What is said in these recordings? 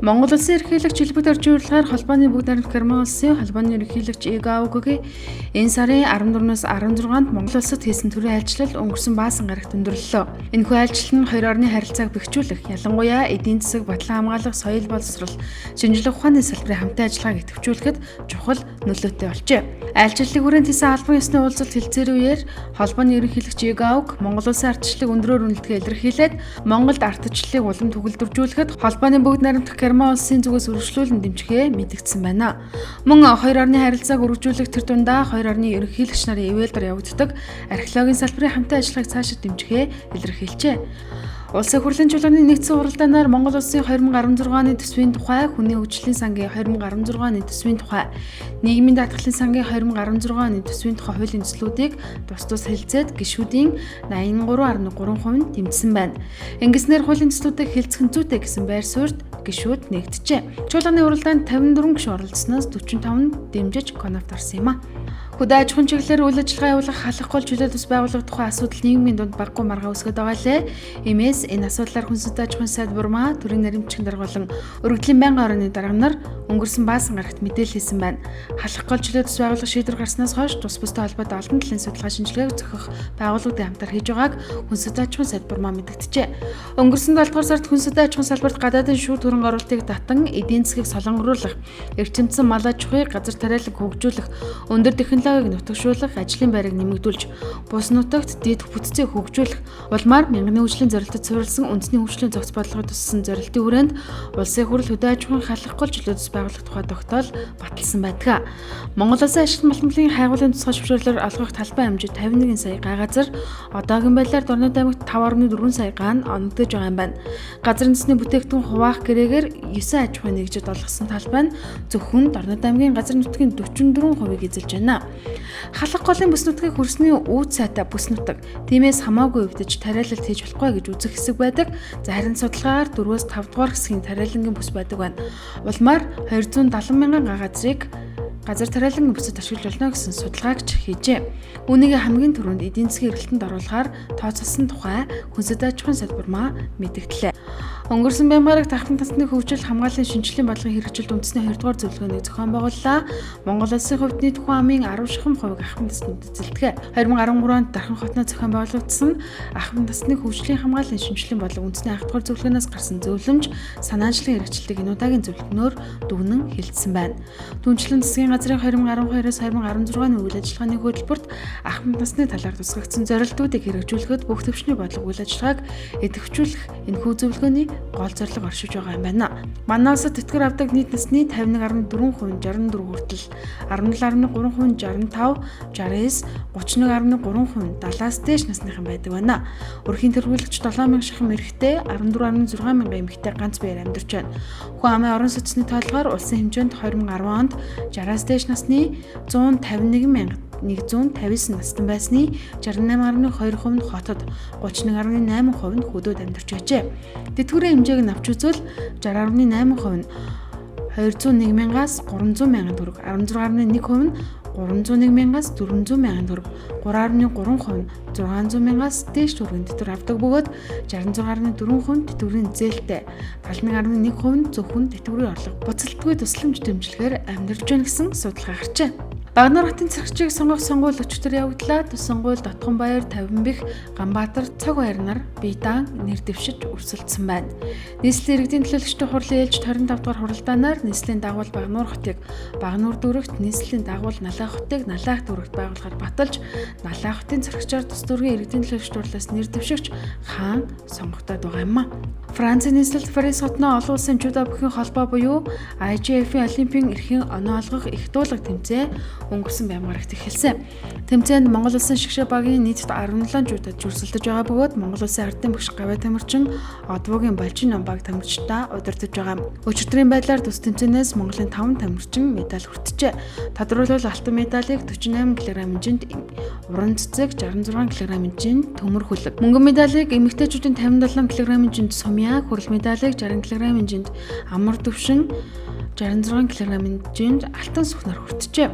Монгол Улсын ерөнхийлөгч Илбэг Доржийн урилгаар холбооны бүгд найрамдах Герман улсын холбооны ерөнхийлөгч Игауггийн энэ сарын 14-өөс 16-нд Монгол улсад хийсэн төрийн айлчлал өнгөрсөн баасан гарагт өндөрлөлөө. Энэхүү айлчлал нь хоёр орны харилцааг бэхжүүлэх, ялангуяа эдийн засаг, батлан хамгаалах, соёл боловсрол, шинжлэх ухааны салбарын хамтын ажиллагааг идэвхжүүлэхэд чухал нөлөөтэй болжээ. Айлчлалыг хүрээнд хийсэн албан ёсны уулзалт хэлцээрийн үеэр холбооны ерөнхийлөгч Игауг Монгол улсын ардчлалыг өндрөөр үнэлдэгээ илэрхийлээд Монголд ардчлалыг улам төгөлдржүүлэхэд холбооны бүгд найрамдах Герман улсын зүгээс үргэлжлүүлэн дэмжихээ мэдгдсэн байна. Мөн хоёр орны харилцааг үргэлжлүүлэх тэр дундаа хоёр орны ерөнхийлөгч нарын ивэлдэр явагддаг археологийн салбарын хамтын ажиллагааг цаашид дэмжихээ илэрхийлжээ. Улсын хурлын чуулганы нэгдсэн уралдаанаар Монгол улсын 2016 оны төсвийн тухай, хүний хөгжлийн сангийн 2016 оны төсвийн тухай, нийгмийн даатгалын сангийн 2016 оны төсвийн тухай хуулийн төслүүдийг тус тус хэлэлцээд гишүүдийн 83.3% дэмжсэн байна. Ингэснээр хуулийн төслүүдийг хэлцэх зүйтэй гэсэн байр суурьд гишүүд нэгджээ. Чуулганы уралдаанд 54 гишүүн оролцсноос 45 нь дэмжиж конопт орсон юм а. Хөдөө аж ахуйн чиглэлээр үйл ажиллагаа явуулах халахгүй чөлөөт ус байгуулах тухай асуудал нийгмийн дунд баггүй маргаа үүсгэж байгаа лээ. Иймээс энэ асуудлаар хүнсэт аж ахуйн сайд Бурмаа, төрийн нарийн дарга болон өргөдлийн байнгын орны дарга нар өнгөрсөн баасан гарагт мэдээлэл хийсэн байна. Халахгүй чөлөөт ус байгуулах шийдвэр гарснаас хойш тус бустай холбоотой олон талын судалгаа шинжилгээг зохиох байгууллагуудын хамтар хийж байгааг хүнсэт аж ахуйн сайд Бурмаа мэдгджээ. Өнгөрсөн 7 дугаар сард хүнсэт аж ахуйн салбарт гадаадын шүүх хөрөнгө оруулалтыг татан эдийн засгийг солонгоруулах, эрчимцэн мал аж ахуй, газар тариалан хөгжүүлэх, өндөр технологиг нутагшуулах, ажлын байрыг нэмэгдүүлж, бус нутагт дэд бүтцийг хөгжүүлэх, улмаар мянганы хөгжлийн зорилтод суурилсан үндэсний хөгжлийн зохиц бодлогыг туссан зорилтын хүрээнд улсын хурал хөдөө аж ахуйн халахгүй чөлөөт байгуулах тухай тогтоол баталсан байдаг. Монгол Улсын ашигт малтмлын хайгуулын тусгай зөвшөөрлөөр олгох талбай хэмжээ 51 сая га газар одоогийн байдлаар Дорнод аймагт 5.4 сая га оногдож байгаа юм байна. Газар үндэсний бүтээгдэхүүн хуваах гэрээгээр 9 аж ахуйн нэгжид олгосон талбай нь зөвхөн Дорнод аймгийн газар нутгийн 44% эзэлж байна. Халах голын бүс нутгийг хөрсний үүд сайтай бүс нутаг. Тиймээс хамаагүй өвдөж тариалалт хийж болохгүй гэж үзэх хэсэг байдаг. Харин судалгаагаар 4-5 дугаар хэсгийн тариалангийн бүс байдаг байна. Улмаар 270 мянган га газрыг газар тариалангийн бүсэд ашиглаж болно гэсэн судалгаагч хийжээ. Үүнийг хамгийн түрүүнд эдийн засгийн эргэлтэнд оруулахаар тооцоолсон тухай хүнсэт аж ахуйн сайд Бурмаа мэдгдлээ. Өнгөрсөн бямгарагт ахмад насны хөгжил хамгааллын шинжилгээний бодлогын хэрэгжилт үндэсний 2 дугаар зөвлөгөөнийг зохион байгууллаа. Монгол улсын хувьд нийт хүн амын 10% ахмад наснд эзэлдэг. 2013 онд Дархан хотноо зохион байгуулагдсан ахмад насны хөгжлийн хамгааллын шинжилгээний бодлого үндэсний 10 дугаар зөвлөгөөнөөс гарсан зөвлөмж санаачлагын хэрэгжилтийг энэ удаагийн зөвлөгөөнөөр дүгнэн хэлсэн байна. Түнчлэн засгийн газрын 2012-оос 2016 оны үйл ажиллагааны хөтөлбөрт ахмад насны талаар тусгагдсан зорилтуудыг хэрэгжүүлэхэд бүх төвчний бодлого үйл ажиллагааг идэвхжүүлэх энэхүү зөвлөгөөний гол зорилго оршиж байгаа юм байна. Манай улсад тэтгэр авдаг нийт насны 51.4% 64 хүртэл 17.3% 65, 69, 31.3% 70-аас дээш насныхан байдаг байна. Өрхийн тэргүүлэгч 7,000 шахам эрэгтэй, 14.6 мянган эмэгтэй ганц биеэр амьдарч байна. Хүн амын орон сууцны тоолгоор улсын хэмжээнд 2010 онд 60-аас дээш насны 151,159 настай байсны 68.2% нь хотод, 31.8% нь хөдөөд амьдарч байжээ. Тэтгэврийн хэмжээг нь авч үзвэл 60.8% нь 201 мянгаас 300 мянган төгрөг, 16.1% нь 301 мянгаас 400 мянган төгрөг, 3.3% нь 600 мянгаас дээш төгрөгийн тэтгэвэр авдаг бөгөөд 66.4% нь тэтгэврийн зээлтэй, 71.1% нь зөвхөн тэтгэврийн орлого буцалтгүй тусламж дэмжлэгээр амьдарч байна гэсэн судалгаа гарчээ. Багнар хотын цэрэгчийг сонгох сонгуул өчигдөр явагдлаа. Төс сонгуульд Дотгонбаяр, Тавинбэх, Ганбаатар, Цаг баяр нар бие даан нэр дэвшиж өрсөлдсөн байна. Нийслэлийн иргэдийн төлөөлөгчдийн хурлын ээлж 25 дугаар хуралдаанаар нийслэлийн дагуул Багнуур хотыг Багнуур дүүрэгт, нийслэлийн дагуул Налаа хотыг Налаах дүүрэгт байгуулахаар баталж, Налаа хотын цэрэгчээр тус дүүргийн иргэдийн төлөөлөгчдийн хурлаас нэр дэвшигч хаан сонгогдоод байгаа юм а. Францын нийслэлд Парис хотноо олон улсын жүдо бүхийн холбоо буюу IGF-ийн Олимпийн эрхийн оноо олгох их дуулаг тэмцээн өнгөрсөн баймгарагт эхэлсэн. Тэмцээнд Монгол улсын шигшээ багийн нийт 17 жүдод жүрсэлдэж байгаа бөгөөд Монгол улсын ардын багш Гавай Тамирчин, Одвогийн Балжин ном баг тамирчтай удирдах байгаа. Өчигдрийн байдлаар тус тэмцээнээс Монголын 5 тамирчин медаль хүртжээ. Тодорхойлбол алтан медалийг 48 кг хэмжээнд, уран цэцэг 66 кг хэмжээнд төмөр хүлэг. Мөнгөн медалийг эмэгтэйчүүдийн 57 кг хэмжээнд Сумья, хурал медалийг 60 кг хэмжээнд Амар Төвшин, 66 кг хэмжээнд Алтан Сүхнэр хүртжээ.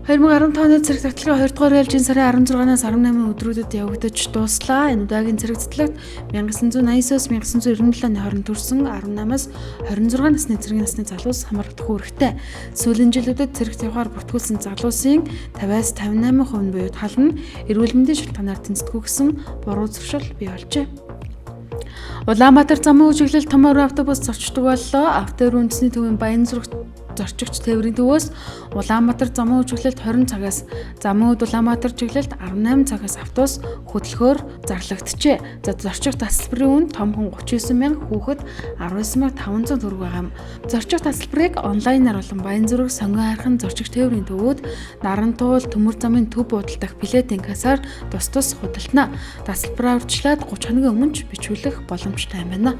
2015 оны цэрэг татлагын 2 дугаар ээлжийн сарын 16-наас 18 өдрүүдэд явагдаж дууслаа. Энэ удаагийн цэрэг татлагт 1989-с 1997 оны хооронд төрсэн 18-аас 26 насны цэргийн насны залуус хамрагдах үүрэгтэй. Сүүлийн жилүүдэд цэрэгт явахаар бүртгүүлсэн залуусын 50-аас 58% нь буюу тал нь эрүүл мэндийн шалтгаанаар тэнцдэггүй гэсэн буруу зөвшөөрөл бий болжээ. Улаанбаатар замын үжиглэл томор автобус зорчдог боллоо. Автоөр үндэсний төвийн Баянзүрх зорчигч тээврийн төвөөс Улаанбаатар замын үжиглэлд 20 цагаас, замын үд Улаанбаатар чиглэлд 18 цагаас автобус хөдөлгөөр зарлагджээ. За зорчих тасалбарын үн томхон 39,000, хүүхэд 19,500 төгрөг байгаа юм. Зорчих тасалбарыг онлайнаар болон Баянзүрх, Сонгон хайрхан зорчигч тээврийн төвүүд, Нарантуул, Төмөр замын төв буудал дахь билетийн кассаар тус худалдана. Тасалбараа урьдчилаад 30 хоногийн өмнө ч бичүүлэх боломжтой юм байна.